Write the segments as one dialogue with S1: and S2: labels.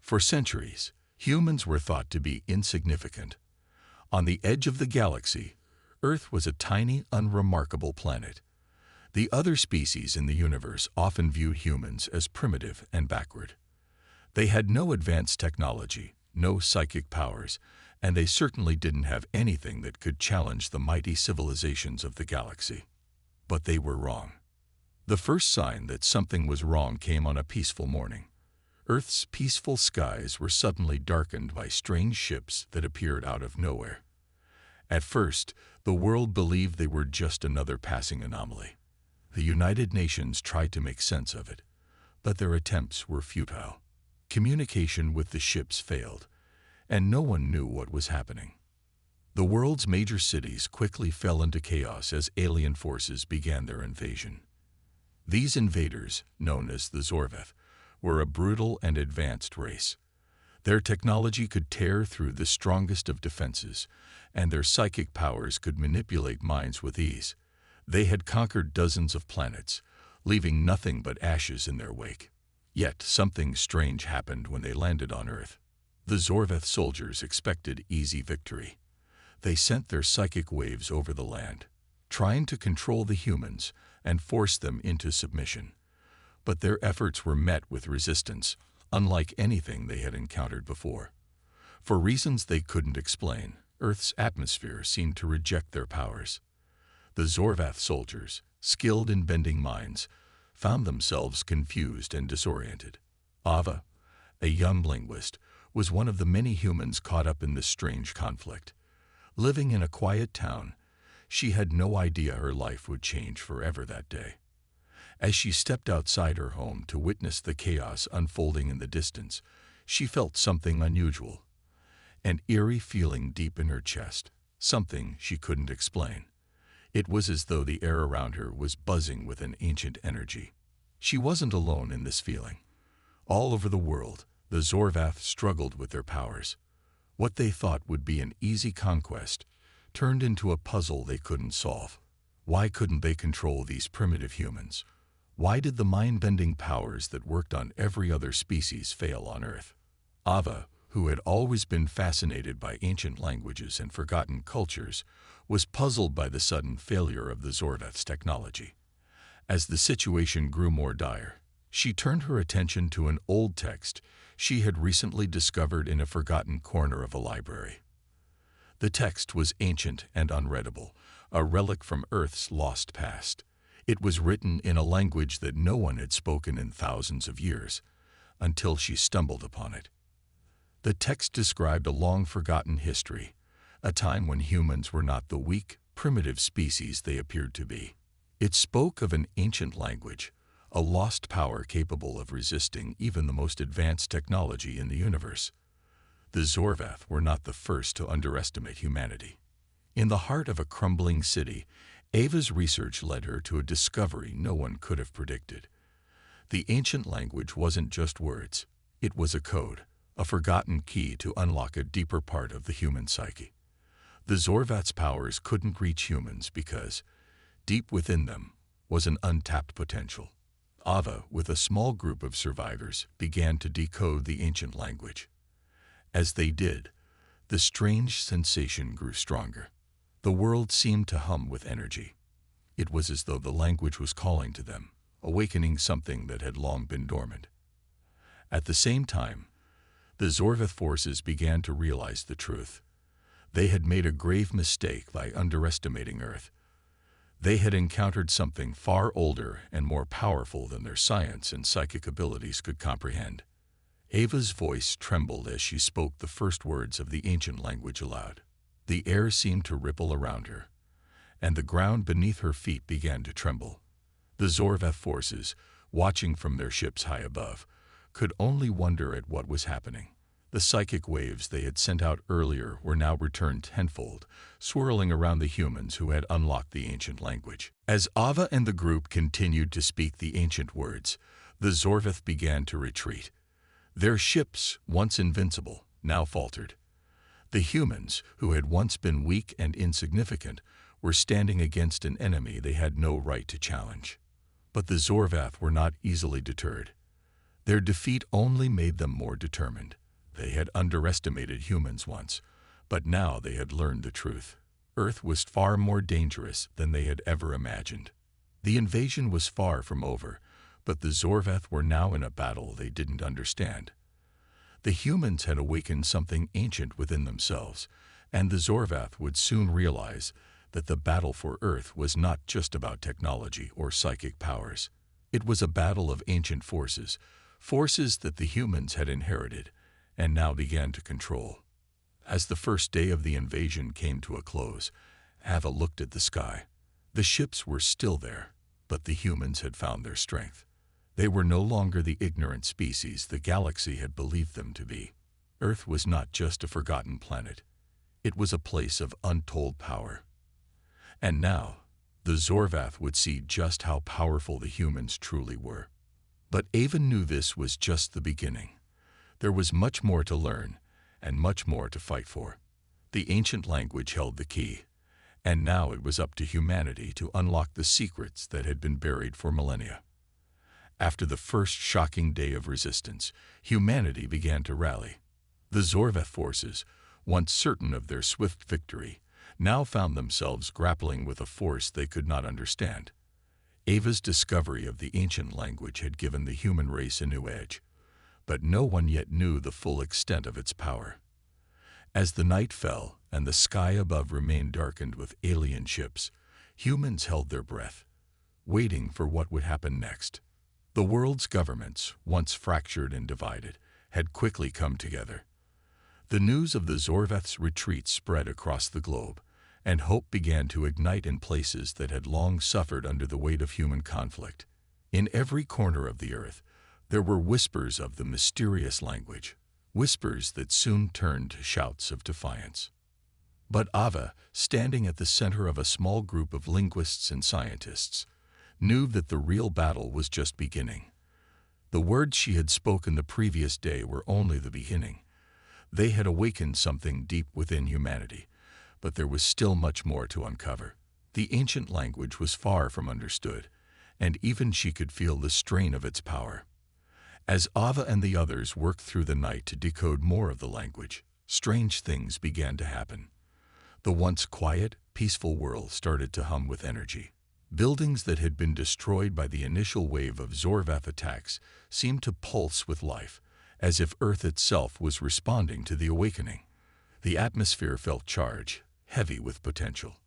S1: For centuries, humans were thought to be insignificant. On the edge of the galaxy, Earth was a tiny, unremarkable planet. The other species in the universe often viewed humans as primitive and backward. They had no advanced technology, no psychic powers, and they certainly didn't have anything that could challenge the mighty civilizations of the galaxy. But they were wrong. The first sign that something was wrong came on a peaceful morning. Earth's peaceful skies were suddenly darkened by strange ships that appeared out of nowhere. At first, the world believed they were just another passing anomaly. The United Nations tried to make sense of it, but their attempts were futile. Communication with the ships failed, and no one knew what was happening. The world's major cities quickly fell into chaos as alien forces began their invasion. These invaders, known as the Zorvath, were a brutal and advanced race. Their technology could tear through the strongest of defenses, and their psychic powers could manipulate minds with ease. They had conquered dozens of planets, leaving nothing but ashes in their wake. Yet something strange happened when they landed on Earth. The Zorvath soldiers expected easy victory. They sent their psychic waves over the land, trying to control the humans and force them into submission. But their efforts were met with resistance, unlike anything they had encountered before. For reasons they couldn't explain, Earth's atmosphere seemed to reject their powers. The Zorvath soldiers, skilled in bending minds, found themselves confused and disoriented. Ava, a young linguist, was one of the many humans caught up in this strange conflict. Living in a quiet town, she had no idea her life would change forever that day. As she stepped outside her home to witness the chaos unfolding in the distance, she felt something unusual. An eerie feeling deep in her chest, something she couldn't explain. It was as though the air around her was buzzing with an ancient energy. She wasn't alone in this feeling. All over the world, the Zorvath struggled with their powers. What they thought would be an easy conquest turned into a puzzle they couldn't solve. Why couldn't they control these primitive humans? Why did the mind-bending powers that worked on every other species fail on Earth? Ava, who had always been fascinated by ancient languages and forgotten cultures, was puzzled by the sudden failure of the Zorvath's technology. As the situation grew more dire, she turned her attention to an old text she had recently discovered in a forgotten corner of a library. The text was ancient and unreadable, a relic from Earth's lost past. It was written in a language that no one had spoken in thousands of years, until she stumbled upon it. The text described a long-forgotten history, a time when humans were not the weak, primitive species they appeared to be. It spoke of an ancient language, a lost power capable of resisting even the most advanced technology in the universe. The Zorvath were not the first to underestimate humanity. In the heart of a crumbling city, Ava's research led her to a discovery no one could have predicted. The ancient language wasn't just words. It was a code, a forgotten key to unlock a deeper part of the human psyche. The Zorvath's powers couldn't reach humans because, deep within them, was an untapped potential. Ava, with a small group of survivors, began to decode the ancient language. As they did, the strange sensation grew stronger. The world seemed to hum with energy. It was as though the language was calling to them, awakening something that had long been dormant. At the same time, the Zorvath forces began to realize the truth. They had made a grave mistake by underestimating Earth. They had encountered something far older and more powerful than their science and psychic abilities could comprehend. Ava's voice trembled as she spoke the first words of the ancient language aloud. The air seemed to ripple around her, and the ground beneath her feet began to tremble. The Zorvath forces, watching from their ships high above, could only wonder at what was happening. The psychic waves they had sent out earlier were now returned tenfold, swirling around the humans who had unlocked the ancient language. As Ava and the group continued to speak the ancient words, the Zorvath began to retreat. Their ships, once invincible, now faltered. The humans, who had once been weak and insignificant, were standing against an enemy they had no right to challenge. But the Zorvath were not easily deterred. Their defeat only made them more determined. They had underestimated humans once, but now they had learned the truth. Earth was far more dangerous than they had ever imagined. The invasion was far from over, but the Zorvath were now in a battle they didn't understand. The humans had awakened something ancient within themselves, and the Zorvath would soon realize that the battle for Earth was not just about technology or psychic powers. It was a battle of ancient forces, forces that the humans had inherited and now began to control. As the first day of the invasion came to a close, Ava looked at the sky. The ships were still there, but the humans had found their strength. They were no longer the ignorant species the galaxy had believed them to be. Earth was not just a forgotten planet. It was a place of untold power. And now, the Zorvath would see just how powerful the humans truly were. But Ava knew this was just the beginning. There was much more to learn, and much more to fight for. The ancient language held the key, and now it was up to humanity to unlock the secrets that had been buried for millennia. After the first shocking day of resistance, humanity began to rally. The Zorvath forces, once certain of their swift victory, now found themselves grappling with a force they could not understand. Ava's discovery of the ancient language had given the human race a new edge, but no one yet knew the full extent of its power. As the night fell and the sky above remained darkened with alien ships, humans held their breath, waiting for what would happen next. The world's governments, once fractured and divided, had quickly come together. The news of the Zorvath's retreat spread across the globe, and hope began to ignite in places that had long suffered under the weight of human conflict. In every corner of the earth, there were whispers of the mysterious language, whispers that soon turned to shouts of defiance. But Ava, standing at the center of a small group of linguists and scientists, knew that the real battle was just beginning. The words she had spoken the previous day were only the beginning. They had awakened something deep within humanity, but there was still much more to uncover. The ancient language was far from understood, and even she could feel the strain of its power. As Ava and the others worked through the night to decode more of the language, strange things began to happen. The once quiet, peaceful world started to hum with energy. Buildings that had been destroyed by the initial wave of Zorvath attacks seemed to pulse with life, as if Earth itself was responding to the awakening. The atmosphere felt charged, heavy with potential.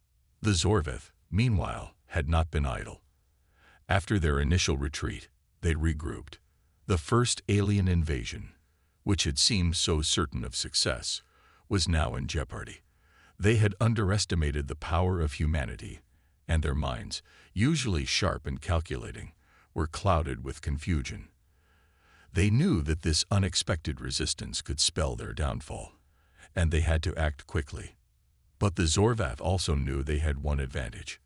S1: The Zorvath, meanwhile, had not been idle. After their initial retreat, they regrouped. The first alien invasion, which had seemed so certain of success, was now in jeopardy. They had underestimated the power of humanity, and their minds, usually sharp and calculating, were clouded with confusion. They knew that this unexpected resistance could spell their downfall, and they had to act quickly. But the Zorvath also knew they had one advantage.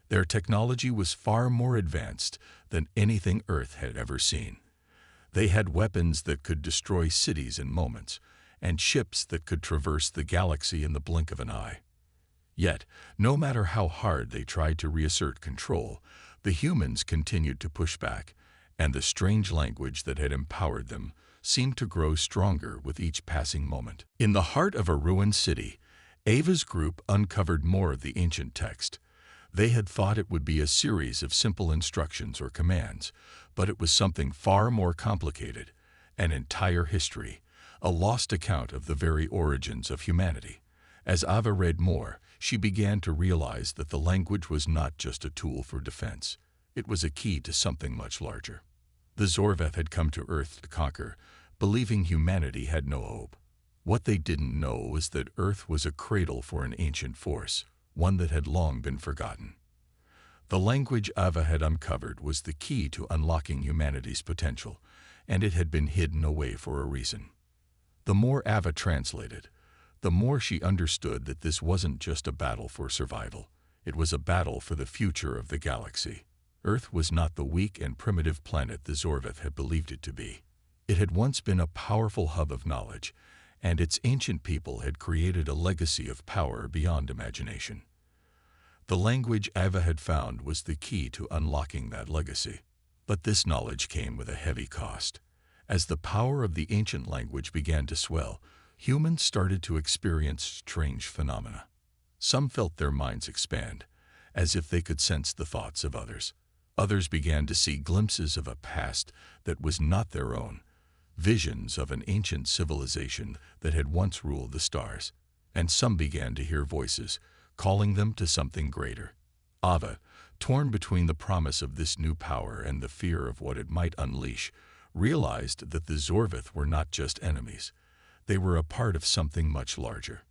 S1: Their technology was far more advanced than anything Earth had ever seen. They had weapons that could destroy cities in moments, and ships that could traverse the galaxy in the blink of an eye. Yet, no matter how hard they tried to reassert control, the humans continued to push back, and the strange language that had empowered them seemed to grow stronger with each passing moment. In the heart of a ruined city, Ava's group uncovered more of the ancient text. They had thought it would be a series of simple instructions or commands, but it was something far more complicated, an entire history, a lost account of the very origins of humanity. As Ava read more, she began to realize that the language was not just a tool for defense. It was a key to something much larger. The Zorvath had come to Earth to conquer, believing humanity had no hope. What they didn't know was that Earth was a cradle for an ancient force, one that had long been forgotten. The language Ava had uncovered was the key to unlocking humanity's potential, and it had been hidden away for a reason. The more Ava translated, the more she understood that this wasn't just a battle for survival. It was a battle for the future of the galaxy. Earth was not the weak and primitive planet the Zorvath had believed it to be. It had once been a powerful hub of knowledge, and its ancient people had created a legacy of power beyond imagination. The language Ava had found was the key to unlocking that legacy. But this knowledge came with a heavy cost. As the power of the ancient language began to swell, humans started to experience strange phenomena. Some felt their minds expand, as if they could sense the thoughts of others. Others began to see glimpses of a past that was not their own, visions of an ancient civilization that had once ruled the stars. And some began to hear voices, calling them to something greater. Ava, torn between the promise of this new power and the fear of what it might unleash, realized that the Zorvith were not just enemies. They were a part of something much larger.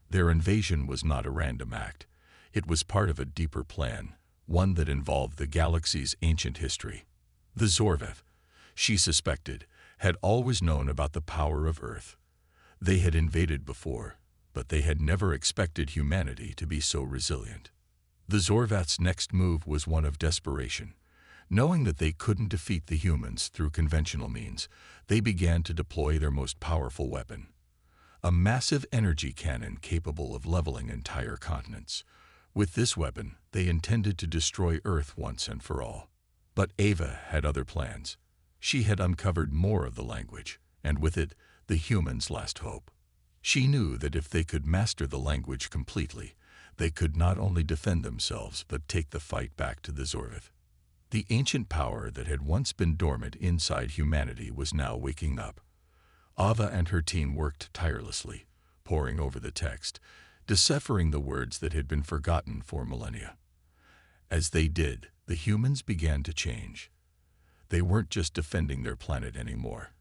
S1: Their invasion was not a random act. It was part of a deeper plan, one that involved the galaxy's ancient history. The Zorvith, she suspected, had always known about the power of Earth. They had invaded before, but they had never expected humanity to be so resilient. The Zorvath's next move was one of desperation. Knowing that they couldn't defeat the humans through conventional means, they began to deploy their most powerful weapon, a massive energy cannon capable of leveling entire continents. With this weapon, they intended to destroy Earth once and for all. But Ava had other plans. She had uncovered more of the language, and with it, the humans' last hope. She knew that if they could master the language completely, they could not only defend themselves but take the fight back to the Zorvith. The ancient power that had once been dormant inside humanity was now waking up. Ava and her team worked tirelessly, poring over the text, deciphering the words that had been forgotten for millennia. As they did, the humans began to change. They weren't just defending their planet anymore.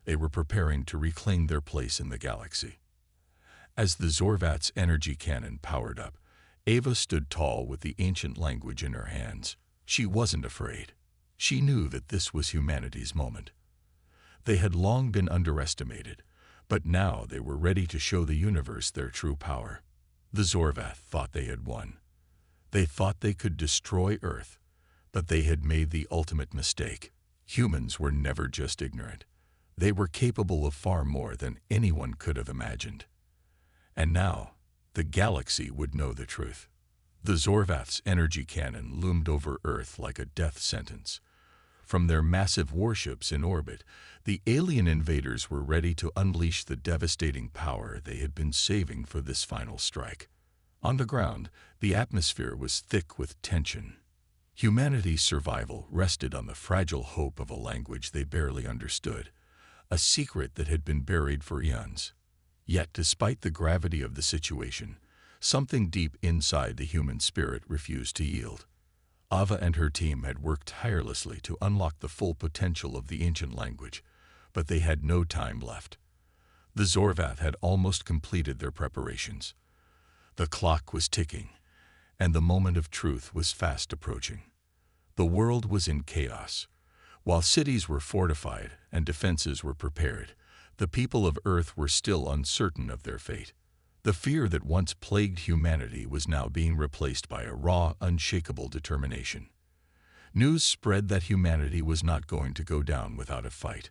S1: They were preparing to reclaim their place in the galaxy. As the Zorvath's energy cannon powered up, Ava stood tall with the ancient language in her hands. She wasn't afraid. She knew that this was humanity's moment. They had long been underestimated, but now they were ready to show the universe their true power. The Zorvath thought they had won. They thought they could destroy Earth, but they had made the ultimate mistake. Humans were never just ignorant. They were capable of far more than anyone could have imagined. And now, the galaxy would know the truth. The Zorvath's energy cannon loomed over Earth like a death sentence. From their massive warships in orbit, the alien invaders were ready to unleash the devastating power they had been saving for this final strike. On the ground, the atmosphere was thick with tension. Humanity's survival rested on the fragile hope of a language they barely understood, a secret that had been buried for eons. Yet, despite the gravity of the situation, something deep inside the human spirit refused to yield. Ava and her team had worked tirelessly to unlock the full potential of the ancient language, but they had no time left. The Zorvath had almost completed their preparations. The clock was ticking, and the moment of truth was fast approaching. The world was in chaos. While cities were fortified and defenses were prepared, the people of Earth were still uncertain of their fate. The fear that once plagued humanity was now being replaced by a raw, unshakable determination. News spread that humanity was not going to go down without a fight.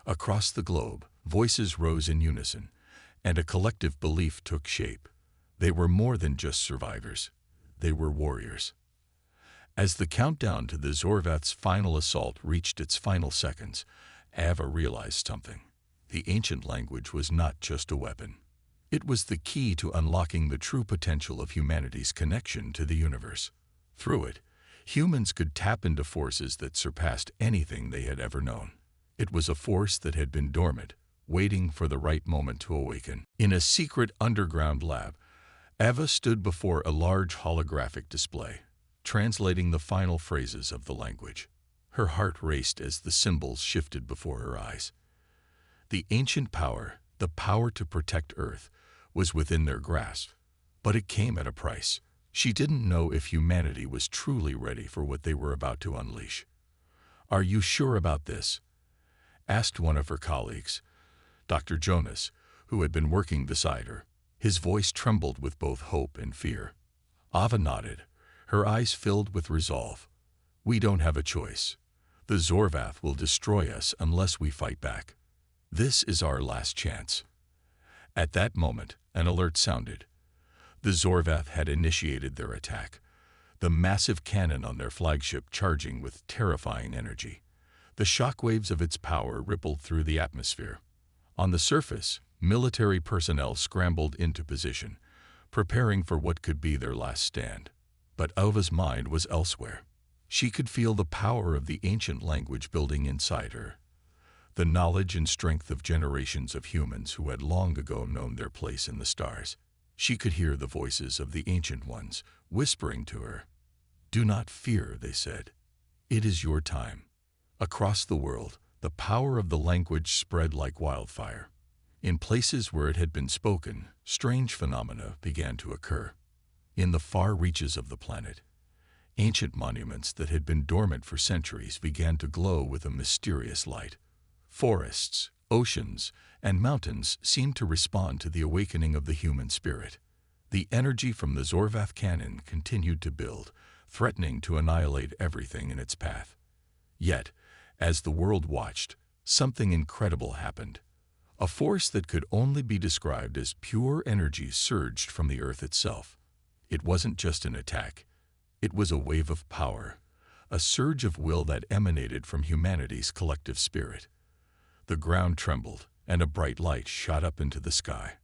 S1: Across the globe, voices rose in unison, and a collective belief took shape. They were more than just survivors. They were warriors. As the countdown to the Zorvath's final assault reached its final seconds, Ava realized something. The ancient language was not just a weapon. It was the key to unlocking the true potential of humanity's connection to the universe. Through it, humans could tap into forces that surpassed anything they had ever known. It was a force that had been dormant, waiting for the right moment to awaken. In a secret underground lab, Ava stood before a large holographic display, translating the final phrases of the language. Her heart raced as the symbols shifted before her eyes. The ancient power, the power to protect Earth, was within their grasp, but it came at a price. She didn't know if humanity was truly ready for what they were about to unleash. "Are you sure about this?" asked one of her colleagues, Dr. Jonas, who had been working beside her. His voice trembled with both hope and fear. Ava nodded, her eyes filled with resolve. "We don't have a choice. The Zorvath will destroy us unless we fight back. This is our last chance." At that moment, an alert sounded. The Zorvath had initiated their attack, the massive cannon on their flagship charging with terrifying energy. The shockwaves of its power rippled through the atmosphere. On the surface, military personnel scrambled into position, preparing for what could be their last stand. But Ova's mind was elsewhere. She could feel the power of the ancient language building inside her, the knowledge and strength of generations of humans who had long ago known their place in the stars. She could hear the voices of the ancient ones whispering to her. "Do not fear," they said. "It is your time." Across the world, the power of the language spread like wildfire. In places where it had been spoken, strange phenomena began to occur. In the far reaches of the planet, ancient monuments that had been dormant for centuries began to glow with a mysterious light. Forests, oceans, and mountains seemed to respond to the awakening of the human spirit. The energy from the Zorvath cannon continued to build, threatening to annihilate everything in its path. Yet, as the world watched, something incredible happened. A force that could only be described as pure energy surged from the earth itself. It wasn't just an attack. It was a wave of power, a surge of will that emanated from humanity's collective spirit. The ground trembled, and a bright light shot up into the sky.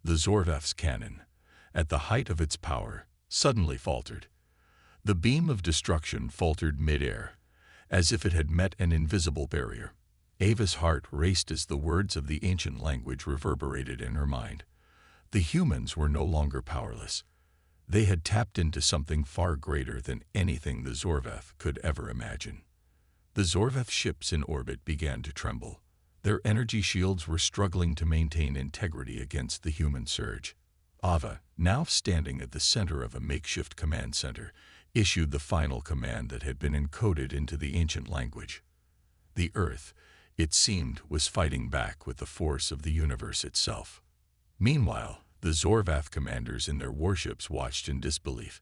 S1: The Zorvath's cannon, at the height of its power, suddenly faltered. The beam of destruction faltered mid-air, as if it had met an invisible barrier. Ava's heart raced as the words of the ancient language reverberated in her mind. The humans were no longer powerless. They had tapped into something far greater than anything the Zorvath could ever imagine. The Zorvath ships in orbit began to tremble. Their energy shields were struggling to maintain integrity against the human surge. Ava, now standing at the center of a makeshift command center, issued the final command that had been encoded into the ancient language. The Earth, it seemed, was fighting back with the force of the universe itself. Meanwhile, the Zorvath commanders in their warships watched in disbelief.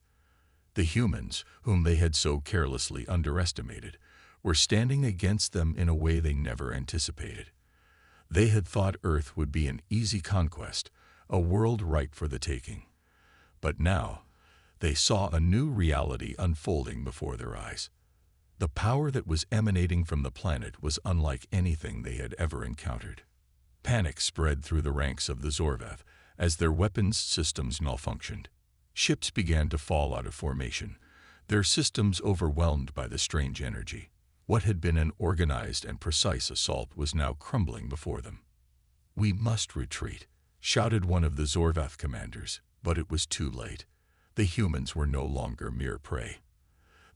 S1: The humans, whom they had so carelessly underestimated, were standing against them in a way they never anticipated. They had thought Earth would be an easy conquest, a world ripe for the taking. But now, they saw a new reality unfolding before their eyes. The power that was emanating from the planet was unlike anything they had ever encountered. Panic spread through the ranks of the Zorvath as their weapons systems malfunctioned. Ships began to fall out of formation, their systems overwhelmed by the strange energy. What had been an organized and precise assault was now crumbling before them. "We must retreat," shouted one of the Zorvath commanders, but it was too late. The humans were no longer mere prey.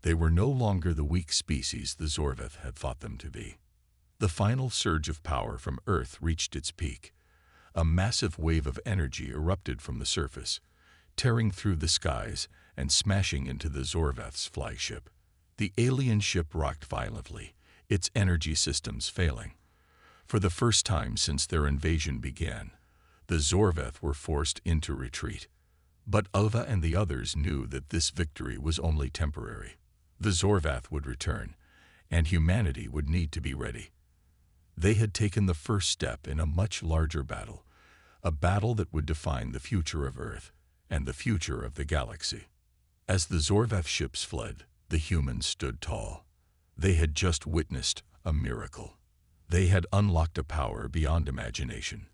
S1: They were no longer the weak species the Zorvath had thought them to be. The final surge of power from Earth reached its peak. A massive wave of energy erupted from the surface, tearing through the skies and smashing into the Zorvath's flagship. The alien ship rocked violently, its energy systems failing. For the first time since their invasion began, the Zorvath were forced into retreat. But Ova and the others knew that this victory was only temporary. The Zorvath would return, and humanity would need to be ready. They had taken the first step in a much larger battle, a battle that would define the future of Earth and the future of the galaxy. As the Zorvath ships fled, the humans stood tall. They had just witnessed a miracle. They had unlocked a power beyond imagination,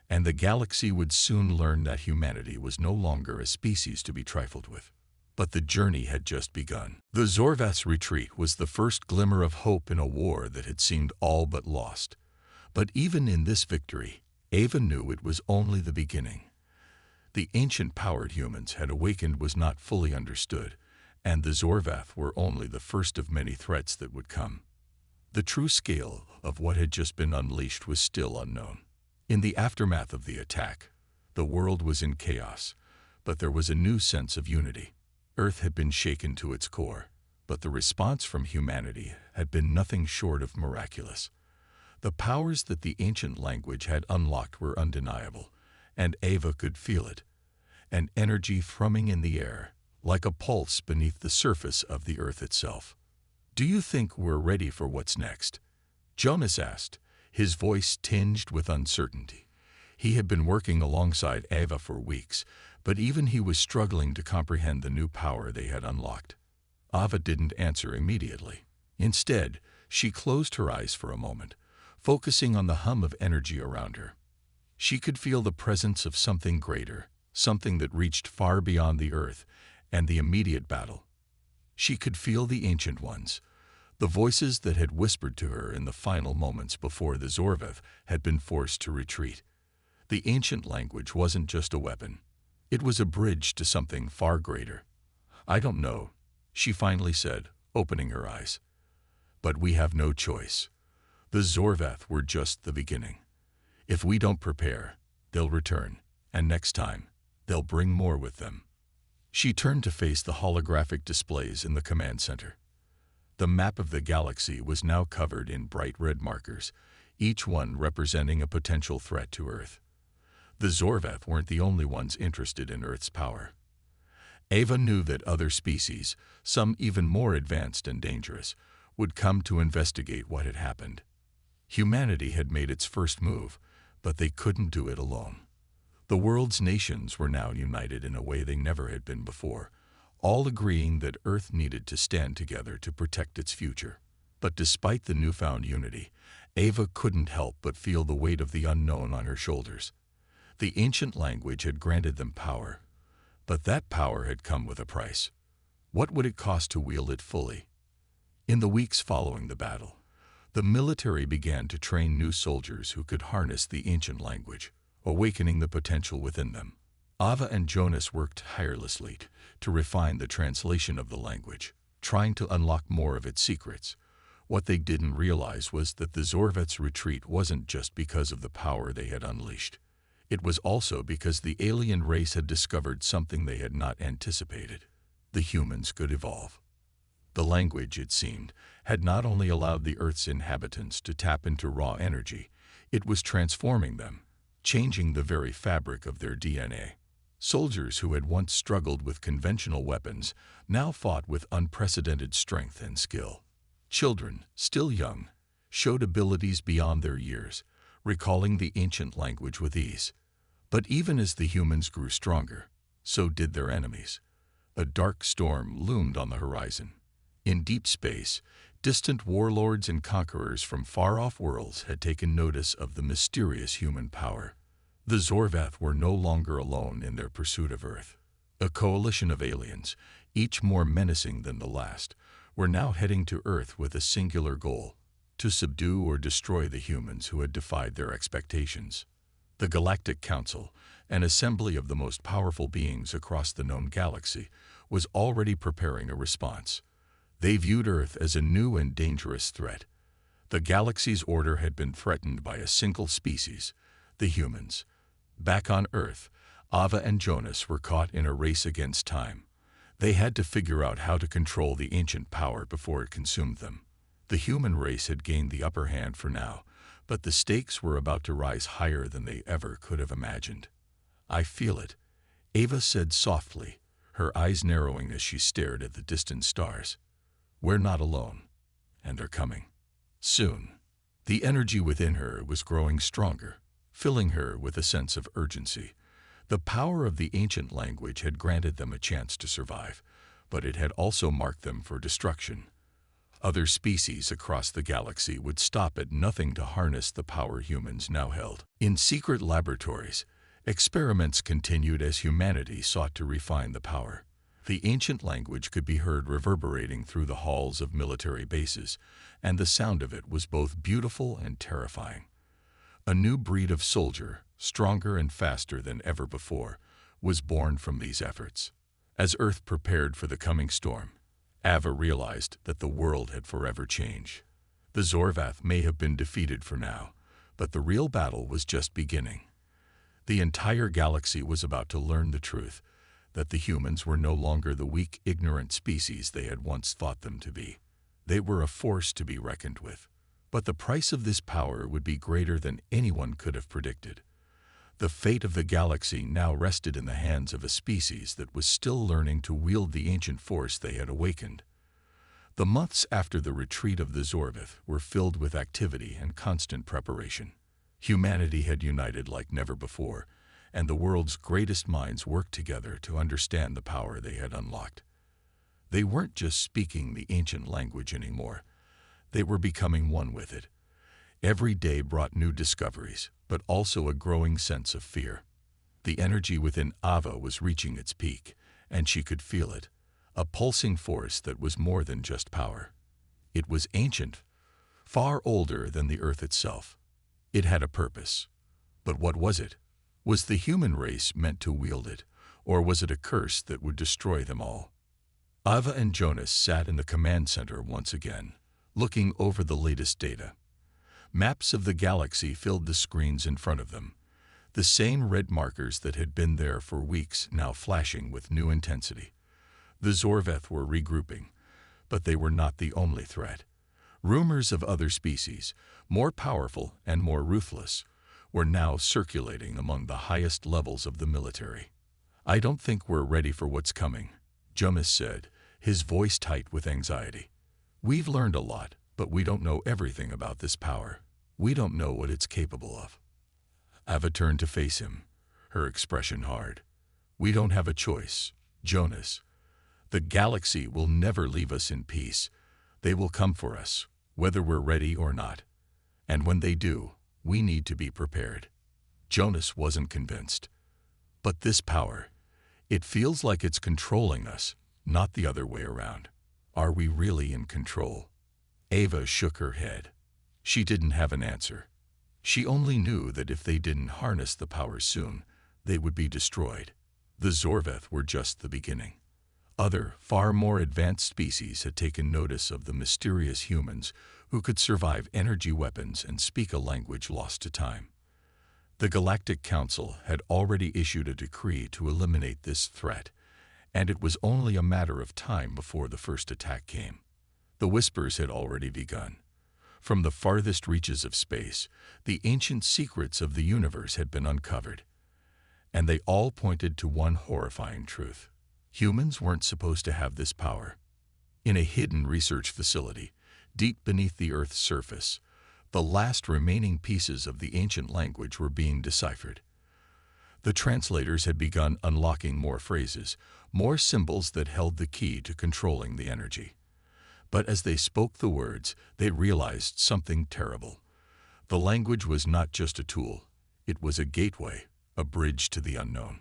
S1: and the galaxy would soon learn that humanity was no longer a species to be trifled with. But the journey had just begun. The Zorvath's retreat was the first glimmer of hope in a war that had seemed all but lost. But even in this victory, Ava knew it was only the beginning. The ancient powered humans had awakened was not fully understood, and the Zorvath were only the first of many threats that would come. The true scale of what had just been unleashed was still unknown. In the aftermath of the attack, the world was in chaos, but there was a new sense of unity. Earth had been shaken to its core, but the response from humanity had been nothing short of miraculous. The powers that the ancient language had unlocked were undeniable, and Ava could feel it, an energy thrumming in the air, like a pulse beneath the surface of the Earth itself. "Do you think we're ready for what's next?" Jonas asked, his voice tinged with uncertainty. He had been working alongside Ava for weeks, but even he was struggling to comprehend the new power they had unlocked. Ava didn't answer immediately. Instead, She closed her eyes for a moment, focusing on the hum of energy around her. She could feel the presence of something greater, something that reached far beyond the Earth and the immediate battle. She could feel the Ancient Ones, the voices that had whispered to her in the final moments before the Zorveth had been forced to retreat. The ancient language wasn't just a weapon. It was a bridge to something far greater. "I don't know," she finally said, opening her eyes. "But we have no choice. The Zorveth were just the beginning. If we don't prepare, they'll return, and next time, they'll bring more with them." She turned to face the holographic displays in the command center. The map of the galaxy was now covered in bright red markers, each one representing a potential threat to Earth. The Zorveth weren't the only ones interested in Earth's power. Ava knew that other species, some even more advanced and dangerous, would come to investigate what had happened. Humanity had made its first move, but they couldn't do it alone. The world's nations were now united in a way they never had been before, all agreeing that Earth needed to stand together to protect its future. But despite the newfound unity, Ava couldn't help but feel the weight of the unknown on her shoulders. The ancient language had granted them power, but that power had come with a price. What would it cost to wield it fully? In the weeks following the battle, the military began to train new soldiers who could harness the ancient language, awakening the potential within them. Ava and Jonas worked tirelessly to refine the translation of the language, trying to unlock more of its secrets. What they didn't realize was that the Zorveth's retreat wasn't just because of the power they had unleashed. It was also because the alien race had discovered something they had not anticipated. The humans could evolve. The language, it seemed, had not only allowed the Earth's inhabitants to tap into raw energy, it was transforming them, changing the very fabric of their DNA. Soldiers who had once struggled with conventional weapons now fought with unprecedented strength and skill. Children, still young, showed abilities beyond their years, recalling the ancient language with ease. But even as the humans grew stronger, so did their enemies. A dark storm loomed on the horizon. In deep space, distant warlords and conquerors from far-off worlds had taken notice of the mysterious human power. The Zorveth were no longer alone in their pursuit of Earth. A coalition of aliens, each more menacing than the last, were now heading to Earth with a singular goal: to subdue or destroy the humans who had defied their expectations. The Galactic Council, an assembly of the most powerful beings across the known galaxy, was already preparing a response. They viewed Earth as a new and dangerous threat. The galaxy's order had been threatened by a single species, the humans. Back on Earth, Ava and Jonas were caught in a race against time. They had to figure out how to control the ancient power before it consumed them. The human race had gained the upper hand for now, but the stakes were about to rise higher than they ever could have imagined. "I feel it," Ava said softly, her eyes narrowing as she stared at the distant stars. "We're not alone, and they're coming. Soon." The energy within her was growing stronger, filling her with a sense of urgency. The power of the ancient language had granted them a chance to survive, but it had also marked them for destruction. Other species across the galaxy would stop at nothing to harness the power humans now held. In secret laboratories, experiments continued as humanity sought to refine the power. The ancient language could be heard reverberating through the halls of military bases, and the sound of it was both beautiful and terrifying. A new breed of soldier, stronger and faster than ever before, was born from these efforts. As Earth prepared for the coming storm, Ava realized that the world had forever changed. The Zorveth may have been defeated for now, but the real battle was just beginning. The entire galaxy was about to learn the truth, that the humans were no longer the weak, ignorant species they had once thought them to be. They were a force to be reckoned with. But the price of this power would be greater than anyone could have predicted. The fate of the galaxy now rested in the hands of a species that was still learning to wield the ancient force they had awakened. The months after the retreat of the Zorveth were filled with activity and constant preparation. Humanity had united like never before, and the world's greatest minds worked together to understand the power they had unlocked. They weren't just speaking the ancient language anymore. They were becoming one with it. Every day brought new discoveries, but also a growing sense of fear. The energy within Ava was reaching its peak, and she could feel it, a pulsing force that was more than just power. It was ancient, far older than the Earth itself. It had a purpose. But what was it? Was the human race meant to wield it, or was it a curse that would destroy them all? Ava and Jonas sat in the command center once again, looking over the latest data. Maps of the galaxy filled the screens in front of them, the same red markers that had been there for weeks now flashing with new intensity. The Zorveth were regrouping, but they were not the only threat. Rumors of other species, more powerful and more ruthless, were now circulating among the highest levels of the military. "I don't think we're ready for what's coming," Jonas said, his voice tight with anxiety. "We've learned a lot, but we don't know everything about this power. We don't know what it's capable of." Ava turned to face him, her expression hard. "We don't have a choice, Jonas. The galaxy will never leave us in peace. They will come for us, whether we're ready or not. And when they do, we need to be prepared." Jonas wasn't convinced. "But this power, it feels like it's controlling us, not the other way around. Are we really in control?" Ava shook her head. She didn't have an answer. She only knew that if they didn't harness the power soon, they would be destroyed. The Zorveth were just the beginning. Other, far more advanced species had taken notice of the mysterious humans who could survive energy weapons and speak a language lost to time. The Galactic Council had already issued a decree to eliminate this threat, and it was only a matter of time before the first attack came. The whispers had already begun. From the farthest reaches of space, the ancient secrets of the universe had been uncovered, and they all pointed to one horrifying truth. Humans weren't supposed to have this power. In a hidden research facility, deep beneath the Earth's surface, the last remaining pieces of the ancient language were being deciphered. The translators had begun unlocking more phrases, more symbols that held the key to controlling the energy. But as they spoke the words, they realized something terrible. The language was not just a tool. It was a gateway, a bridge to the unknown.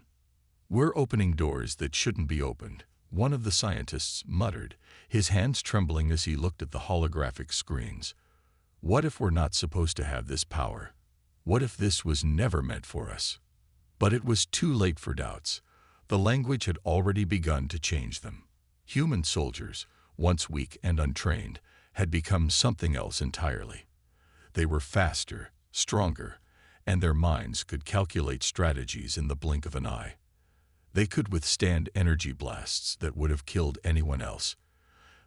S1: "We're opening doors that shouldn't be opened," one of the scientists muttered, his hands trembling as he looked at the holographic screens. "What if we're not supposed to have this power? What if this was never meant for us?" But it was too late for doubts. The language had already begun to change them. Human soldiers, once weak and untrained, had become something else entirely. They were faster, stronger, and their minds could calculate strategies in the blink of an eye. They could withstand energy blasts that would have killed anyone else.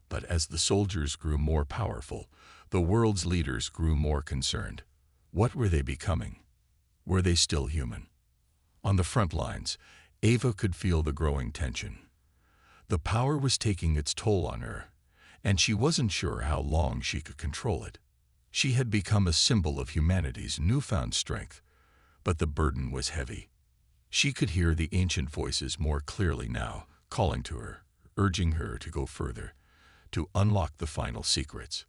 S1: But as the soldiers grew more powerful, the world's leaders grew more concerned. What were they becoming? Were they still human? On the front lines, Ava could feel the growing tension. The power was taking its toll on her, and she wasn't sure how long she could control it. She had become a symbol of humanity's newfound strength, but the burden was heavy. She could hear the ancient voices more clearly now, calling to her, urging her to go further, to unlock the final secrets.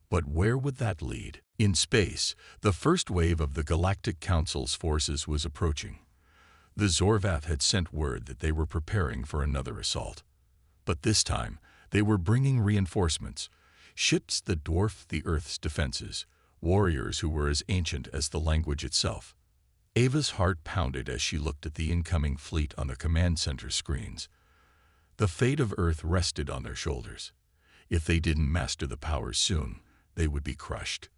S1: But where would that lead? In space, the first wave of the Galactic Council's forces was approaching. The Zorvath had sent word that they were preparing for another assault. But this time, they were bringing reinforcements, ships that dwarfed the Earth's defenses, warriors who were as ancient as the language itself. Ava's heart pounded as she looked at the incoming fleet on the command center screens. The fate of Earth rested on their shoulders. If they didn't master the power soon, they would be crushed.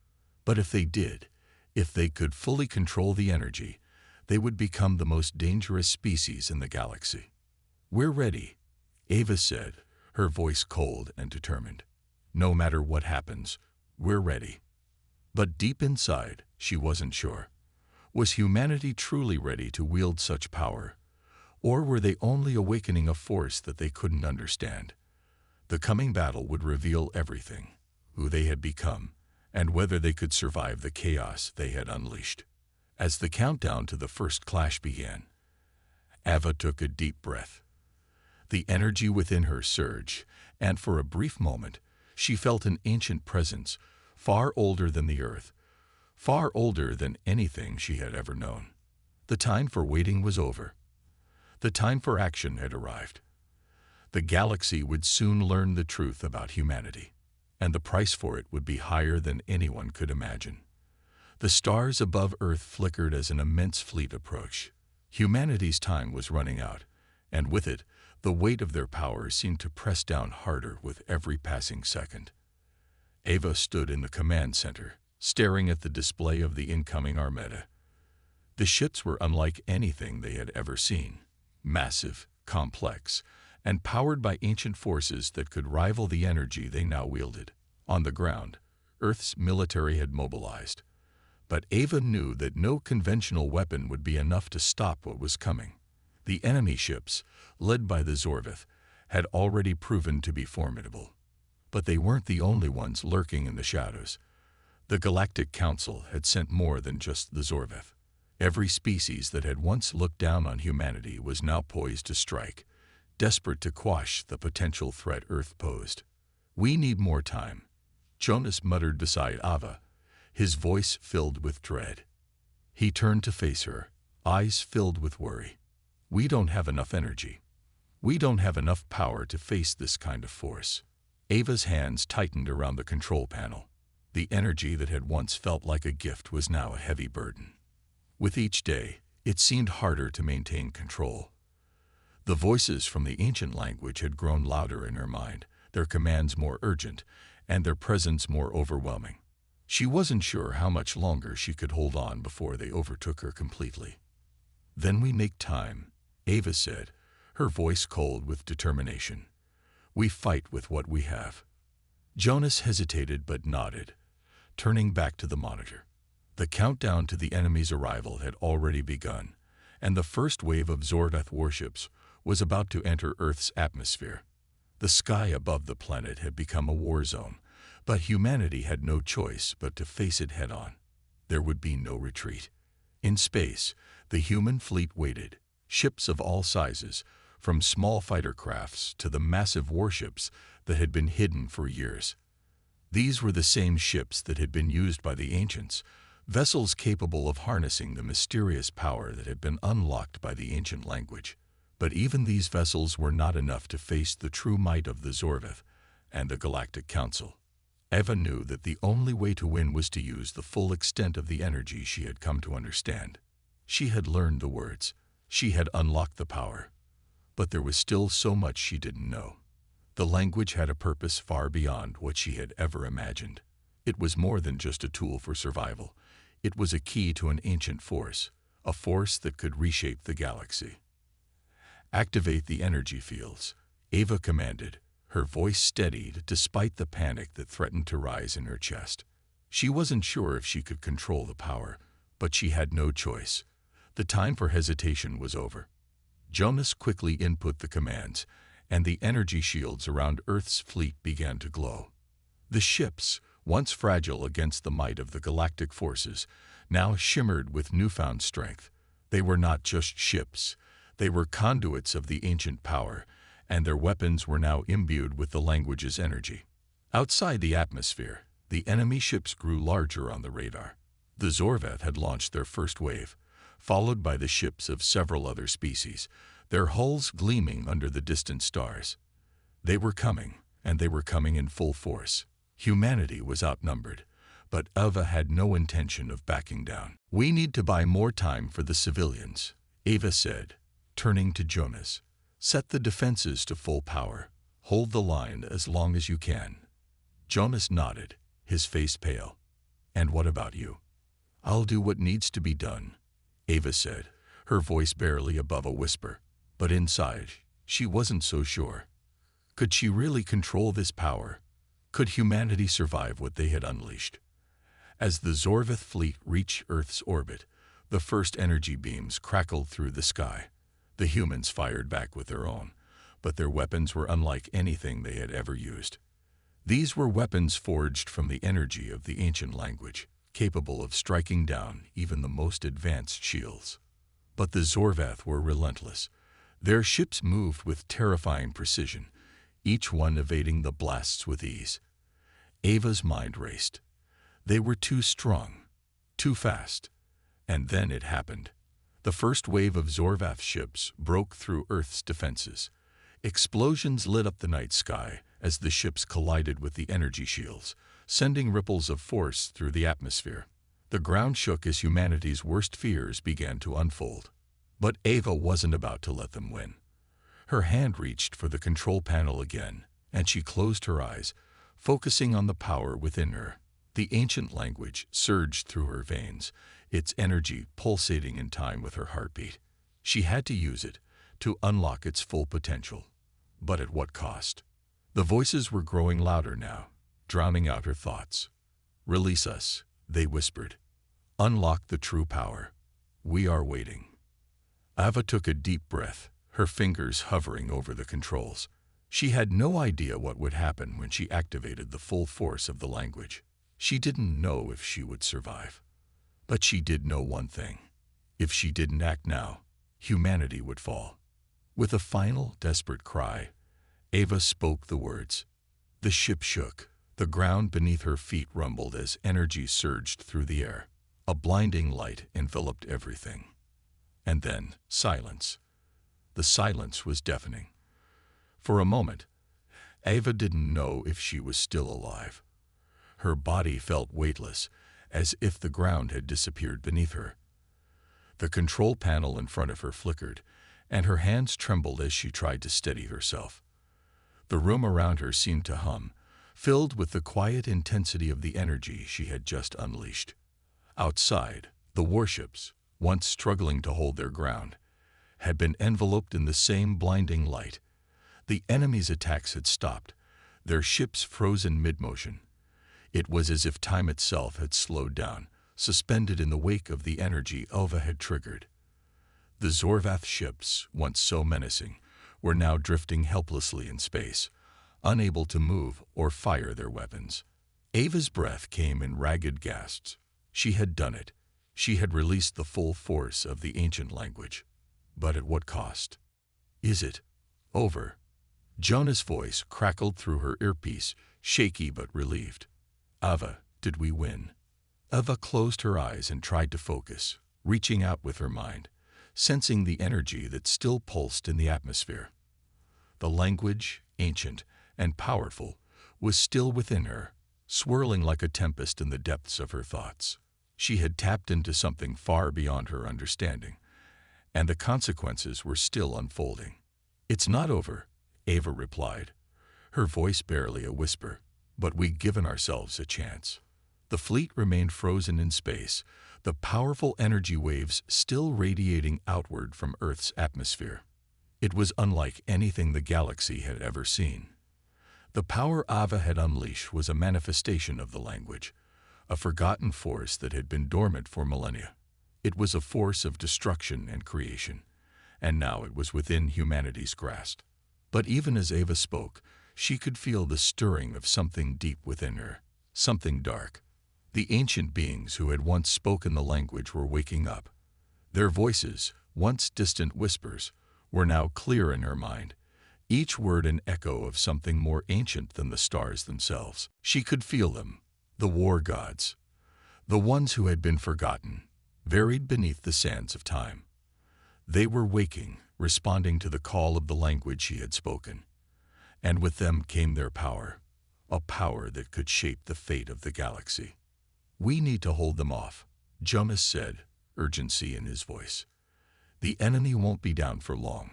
S1: But if they did, if they could fully control the energy, they would become the most dangerous species in the galaxy. "We're ready," Ava said, her voice cold and determined. "No matter what happens, we're ready." But deep inside, she wasn't sure. Was humanity truly ready to wield such power? Or were they only awakening a force that they couldn't understand? The coming battle would reveal everything, who they had become, and whether they could survive the chaos they had unleashed. As the countdown to the first clash began, Ava took a deep breath. The energy within her surged, and for a brief moment, She felt an ancient presence, far older than the Earth, far older than anything she had ever known. The time for waiting was over. The time for action had arrived. The galaxy would soon learn the truth about humanity, and the price for it would be higher than anyone could imagine. The stars above Earth flickered as an immense fleet approached. Humanity's time was running out, and with it, the weight of their power seemed to press down harder with every passing second. Ava stood in the command center, staring at the display of the incoming armada. The ships were unlike anything they had ever seen, massive, complex, and powered by ancient forces that could rival the energy they now wielded. On the ground, Earth's military had mobilized. But Ava knew that no conventional weapon would be enough to stop what was coming. The enemy ships, led by the Zorveth, had already proven to be formidable. But they weren't the only ones lurking in the shadows. The Galactic Council had sent more than just the Zorveth. Every species that had once looked down on humanity was now poised to strike, desperate to quash the potential threat Earth posed. "We need more time," Jonas muttered beside Ava, his voice filled with dread. He turned to face her, eyes filled with worry. "We don't have enough energy. We don't have enough power to face this kind of force." Ava's hands tightened around the control panel. The energy that had once felt like a gift was now a heavy burden. With each day, it seemed harder to maintain control. The voices from the ancient language had grown louder in her mind, their commands more urgent, and their presence more overwhelming. She wasn't sure how much longer she could hold on before they overtook her completely. "Then we make time," Ava said, her voice cold with determination. "We fight with what we have." Jonas hesitated but nodded, turning back to the monitor. The countdown to the enemy's arrival had already begun, and the first wave of Zorveth warships was about to enter Earth's atmosphere. The sky above the planet had become a war zone, but humanity had no choice but to face it head-on. There would be no retreat. In space, the human fleet waited, ships of all sizes, from small fighter crafts to the massive warships that had been hidden for years. These were the same ships that had been used by the ancients, vessels capable of harnessing the mysterious power that had been unlocked by the ancient language. But even these vessels were not enough to face the true might of the Zorveth and the Galactic Council. Ava knew that the only way to win was to use the full extent of the energy she had come to understand. She had learned the words. She had unlocked the power. But there was still so much she didn't know. The language had a purpose far beyond what she had ever imagined. It was more than just a tool for survival. It was a key to an ancient force, a force that could reshape the galaxy. "Activate the energy fields," Ava commanded, her voice steadied despite the panic that threatened to rise in her chest. She wasn't sure if she could control the power, but she had no choice. The time for hesitation was over. Jonas quickly input the commands, and the energy shields around Earth's fleet began to glow. The ships, once fragile against the might of the galactic forces, now shimmered with newfound strength. They were not just ships. They were conduits of the ancient power, and their weapons were now imbued with the language's energy. Outside the atmosphere, the enemy ships grew larger on the radar. The Zorveth had launched their first wave, followed by the ships of several other species, their hulls gleaming under the distant stars. They were coming, and they were coming in full force. Humanity was outnumbered, but Ava had no intention of backing down. "We need to buy more time for the civilians," Ava said, turning to Jonas. "Set the defenses to full power. Hold the line as long as you can." Jonas nodded, his face pale. "And what about you?" "I'll do what needs to be done," Ava said, her voice barely above a whisper. But inside, she wasn't so sure. Could she really control this power? Could humanity survive what they had unleashed? As the Zorveth fleet reached Earth's orbit, the first energy beams crackled through the sky. The humans fired back with their own, but their weapons were unlike anything they had ever used. These were weapons forged from the energy of the ancient language, capable of striking down even the most advanced shields. But the Zorveth were relentless. Their ships moved with terrifying precision, each one evading the blasts with ease. Ava's mind raced. They were too strong, too fast. And then it happened. The first wave of Zorvath ships broke through Earth's defenses. Explosions lit up the night sky as the ships collided with the energy shields, sending ripples of force through the atmosphere. The ground shook as humanity's worst fears began to unfold. But Ava wasn't about to let them win. Her hand reached for the control panel again, and she closed her eyes, focusing on the power within her. The ancient language surged through her veins, its energy pulsating in time with her heartbeat. She had to use it to unlock its full potential. But at what cost? The voices were growing louder now, drowning out her thoughts. "Release us," they whispered. "Unlock the true power. We are waiting." Ava took a deep breath, her fingers hovering over the controls. She had no idea what would happen when she activated the full force of the language. She didn't know if she would survive. But she did know one thing. If she didn't act now, humanity would fall. With a final, desperate cry, Ava spoke the words. The ship shook. The ground beneath her feet rumbled as energy surged through the air. A blinding light enveloped everything. And then, silence. The silence was deafening. For a moment, Ava didn't know if she was still alive. Her body felt weightless, as if the ground had disappeared beneath her. The control panel in front of her flickered, and her hands trembled as she tried to steady herself. The room around her seemed to hum, filled with the quiet intensity of the energy she had just unleashed. Outside, the warships, once struggling to hold their ground, had been enveloped in the same blinding light. The enemy's attacks had stopped, their ships frozen mid-motion. It was as if time itself had slowed down, suspended in the wake of the energy Ava had triggered. The Zorvath ships, once so menacing, were now drifting helplessly in space, unable to move or fire their weapons. Ava's breath came in ragged gasps. She had done it. She had released the full force of the ancient language. But at what cost? Is it over? Jonah's voice crackled through her earpiece, shaky but relieved. Ava, did we win? Ava closed her eyes and tried to focus, reaching out with her mind, sensing the energy that still pulsed in the atmosphere. The language, ancient and powerful, was still within her, swirling like a tempest in the depths of her thoughts. She had tapped into something far beyond her understanding, and the consequences were still unfolding. "It's not over," Ava replied, her voice barely a whisper, "but we've given ourselves a chance." The fleet remained frozen in space, the powerful energy waves still radiating outward from Earth's atmosphere. It was unlike anything the galaxy had ever seen. The power Ava had unleashed was a manifestation of the language, a forgotten force that had been dormant for millennia. It was a force of destruction and creation, and now it was within humanity's grasp. But even as Ava spoke, she could feel the stirring of something deep within her, something dark. The ancient beings who had once spoken the language were waking up. Their voices, once distant whispers, were now clear in her mind, each word an echo of something more ancient than the stars themselves. She could feel them, the war gods, the ones who had been forgotten, buried beneath the sands of time. They were waking, responding to the call of the language she had spoken. And with them came their power, a power that could shape the fate of the galaxy. "We need to hold them off," Jonas said, urgency in his voice. "The enemy won't be down for long.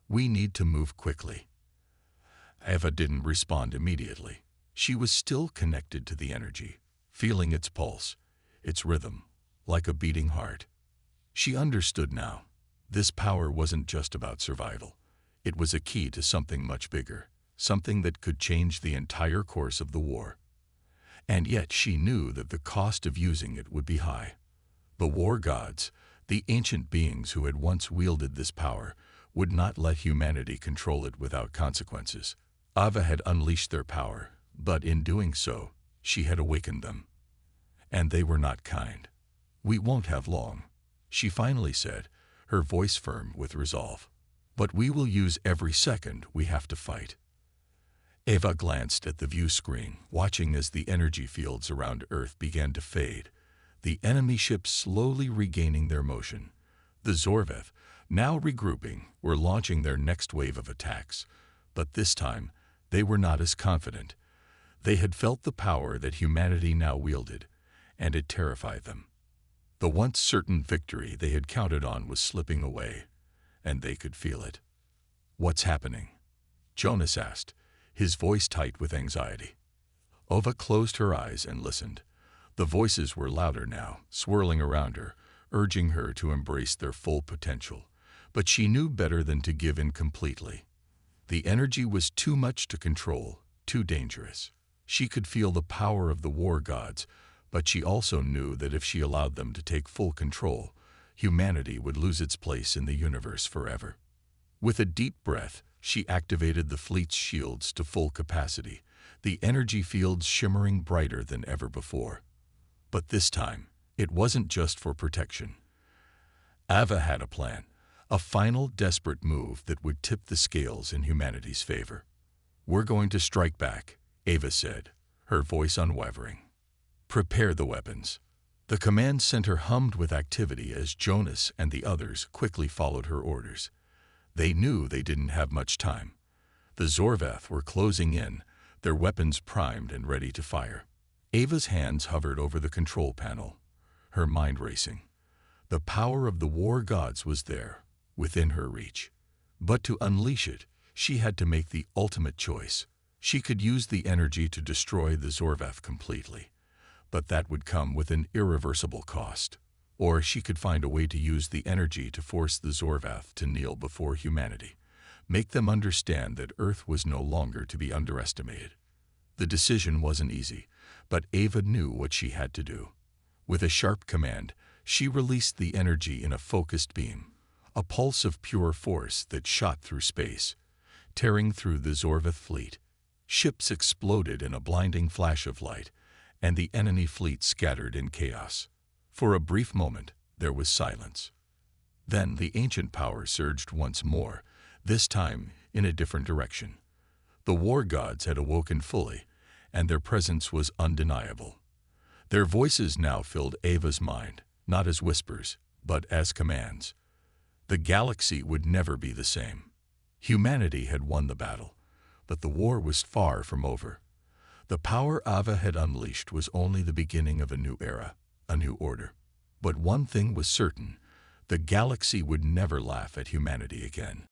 S1: We need to move quickly." Ava didn't respond immediately. She was still connected to the energy, feeling its pulse, its rhythm, like a beating heart. She understood now. This power wasn't just about survival. It was a key to something much bigger, something that could change the entire course of the war. And yet she knew that the cost of using it would be high. The war gods, the ancient beings who had once wielded this power, would not let humanity control it without consequences. Ava had unleashed their power, but in doing so, she had awakened them. And they were not kind. "We won't have long," she finally said, her voice firm with resolve. "But we will use every second we have to fight." Ava glanced at the view screen, watching as the energy fields around Earth began to fade, the enemy ships slowly regaining their motion. The Zorveth, now regrouping, were launching their next wave of attacks, but this time they were not as confident. They had felt the power that humanity now wielded, and it terrified them. The once certain victory they had counted on was slipping away, and they could feel it. "What's happening?" Jonas asked, his voice tight with anxiety. Ova closed her eyes and listened. The voices were louder now, swirling around her, urging her to embrace their full potential. But she knew better than to give in completely. The energy was too much to control, too dangerous. She could feel the power of the war gods, but she also knew that if she allowed them to take full control, humanity would lose its place in the universe forever. With a deep breath, she activated the fleet's shields to full capacity, the energy fields shimmering brighter than ever before. But this time, it wasn't just for protection. Ava had a plan, a final desperate move that would tip the scales in humanity's favor. "We're going to strike back," Ava said, her voice unwavering. "Prepare the weapons." The command center hummed with activity as Jonas and the others quickly followed her orders. They knew they didn't have much time. The Zorveth were closing in, their weapons primed and ready to fire. Ava's hands hovered over the control panel, her mind racing. The power of the war gods was there, within her reach. But to unleash it, she had to make the ultimate choice. She could use the energy to destroy the Zorveth completely, but that would come with an irreversible cost. Or she could find a way to use the energy to force the Zorveth to kneel before humanity, make them understand that Earth was no longer to be underestimated. The decision wasn't easy, but Ava knew what she had to do. With a sharp command, she released the energy in a focused beam, a pulse of pure force that shot through space, tearing through the Zorveth fleet. Ships exploded in a blinding flash of light, and the enemy fleet scattered in chaos. For a brief moment, there was silence. Then the ancient power surged once more, this time in a different direction. The war gods had awoken fully, and their presence was undeniable. Their voices now filled Ava's mind, not as whispers, but as commands. The galaxy would never be the same. Humanity had won the battle, but the war was far from over. The power Ava had unleashed was only the beginning of a new era, a new order. But one thing was certain: the galaxy would never laugh at humanity again.